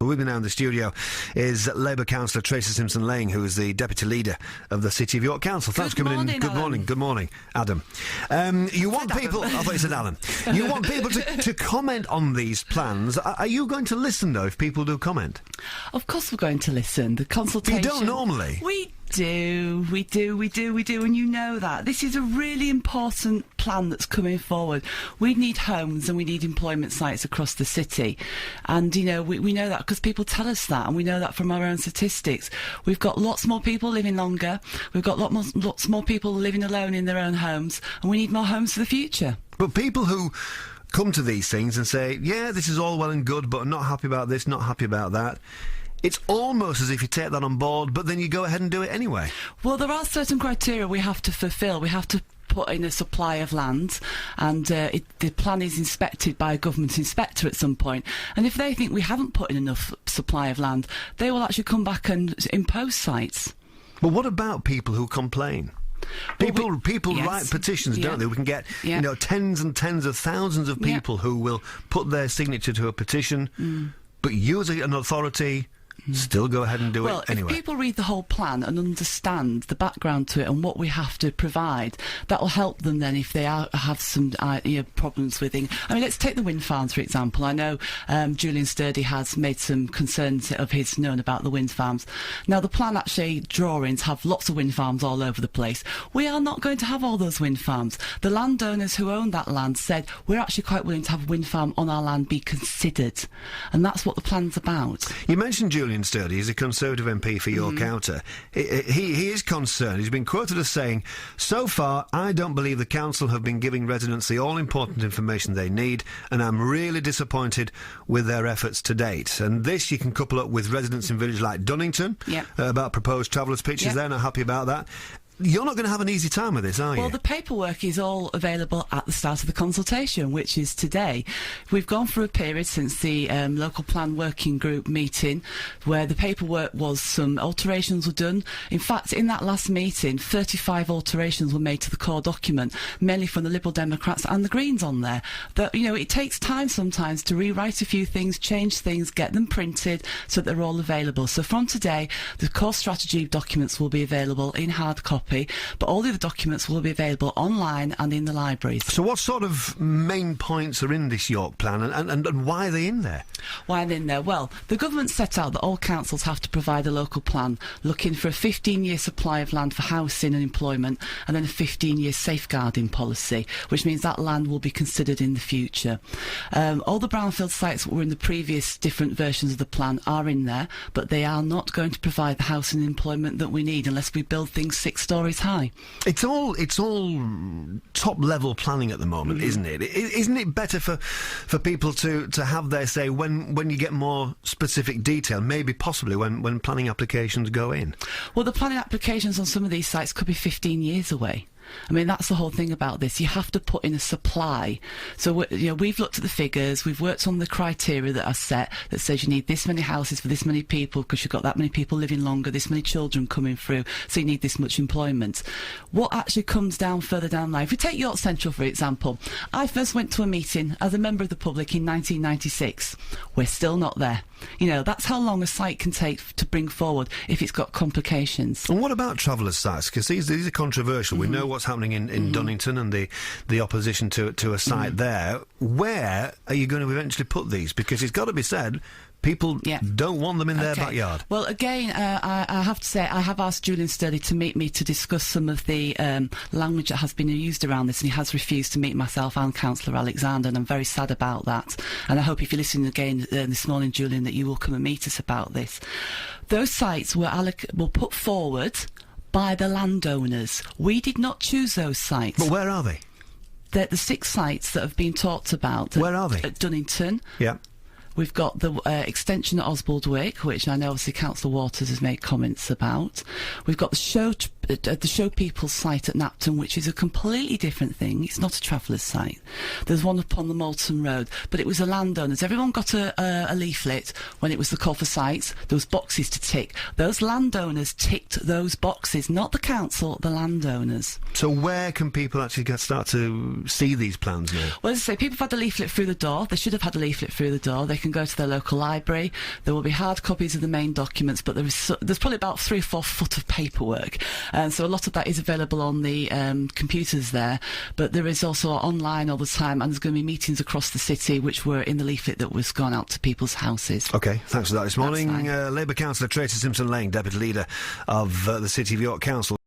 With me now in the studio is Labour councillor Tracey Simpson-Laing, who is the deputy leader of the City of York Council. Thanks for coming in. Good morning. Good morning, Adam. You want people... I thought you said Alan. You want people to comment on these plans. Are you going to listen, though, if people do comment? Of course we're going to listen. The consultation... You don't normally. We do, and you know that. This is a really important plan that's coming forward. We need homes and we need employment sites across the city. And, you know, we know that because people tell us that, and we know that from our own statistics. We've got lots more people living longer, we've got lots more people living alone in their own homes, and we need more homes for the future. But people who come to these things and say, yeah, this is all well and good, but I'm not happy about this, not happy about that, it's almost as if you take that on board, but then you go ahead and do it anyway. Well, there are certain criteria we have to fulfil. We have to put in a supply of land, and the plan is inspected by a government inspector at some point. And if they think we haven't put in enough supply of land, they will actually come back and impose sites. But what about people who complain? People yes, write petitions, don't they? We can get, you know, tens and tens of thousands of people who will put their signature to a petition, but you as an authority still go ahead and do it anyway. Well, if people read the whole plan and understand the background to it and what we have to provide, that will help them then if they have some problems with it. I mean, let's take the wind farms, for example. I know Julian Sturdy has made some concerns of his known about the wind farms. Now, the plan actually drawings have lots of wind farms all over the place. We are not going to have all those wind farms. The landowners who own that land said, we're actually quite willing to have a wind farm on our land be considered. And that's what the plan's about. You mentioned Julian Sturdy. He's a Conservative MP for York Outer. He is concerned. He's been quoted as saying, so far, I don't believe the council have been giving residents the all-important information they need, and I'm really disappointed with their efforts to date. And this you can couple up with residents in villages like Dunnington, about proposed travellers' pitches. They're not happy about that. You're not going to have an easy time with this, are you? Well, the paperwork is all available at the start of the consultation, which is today. We've gone through a period since the local plan working group meeting where the paperwork was, some alterations were done. In fact, in that last meeting, 35 alterations were made to the core document, mainly from the Liberal Democrats and the Greens on there. That, you know, it takes time sometimes to rewrite a few things, change things, get them printed so that they're all available. So from today, the core strategy documents will be available in hard copy, but all the other documents will be available online and in the libraries. So what sort of main points are in this York plan, and why are they in there? Why are they in there? Well, the government set out that all councils have to provide a local plan looking for a 15-year supply of land for housing and employment, and then a 15-year safeguarding policy, which means that land will be considered in the future. All the brownfield sites that were in the previous different versions of the plan are in there, but they are not going to provide the housing and employment that we need unless we build things 6 stories high. It's all top-level planning at the moment, isn't it? Isn't it better for people to have their say when you get more specific detail, maybe possibly when planning applications go in? Well, the planning applications on some of these sites could be 15 years away. I mean, that's the whole thing about this. You have to put in a supply. So, you know, we've looked at the figures, we've worked on the criteria that are set that says you need this many houses for this many people because you've got that many people living longer, this many children coming through, so you need this much employment. What actually comes down further down the line, if we take York Central, for example, I first went to a meeting as a member of the public in 1996. We're still not there. You know, that's how long a site can take to bring forward if it's got complications. And what about travellers' sites? Because these are controversial. We know what's happening in Dunnington and the opposition to a site there. Where are you going to eventually put these? Because it's got to be said, people don't want them in their backyard. Well, again, I have to say, I have asked Julian Sturdy to meet me to discuss some of the language that has been used around this, and he has refused to meet myself and Councillor Alexander, and I'm very sad about that. And I hope if you're listening again this morning, Julian, that you will come and meet us about this. Those sites were put forward by the landowners. We did not choose those sites. But where are they? They're the 6 sites that have been talked about. Where are they? At Dunnington. Yeah. We've got the extension at Oswaldwick, which I know obviously Councillor Waters has made comments about. We've got the Show People's site at Napton, which is a completely different thing. It's not a travellers' site. There's one up on the Moulton Road, but it was the landowners. Everyone got a leaflet when it was the call for sites. There was boxes to tick. Those landowners ticked those boxes, not the council, the landowners. So where can people actually start to see these plans now? Well, as I say, people have had a leaflet through the door. They should have had a leaflet through the door. They can can go to their local library. There will be hard copies of the main documents, but there's probably about 3 or 4 foot of paperwork, and so a lot of that is available on the computers there, but there is also online all the time, and there's going to be meetings across the city which were in the leaflet that was gone out to people's houses. OK, thanks for that this morning. Labour councillor Tracey Simpson-Laing, Deputy Leader of the City of York Council.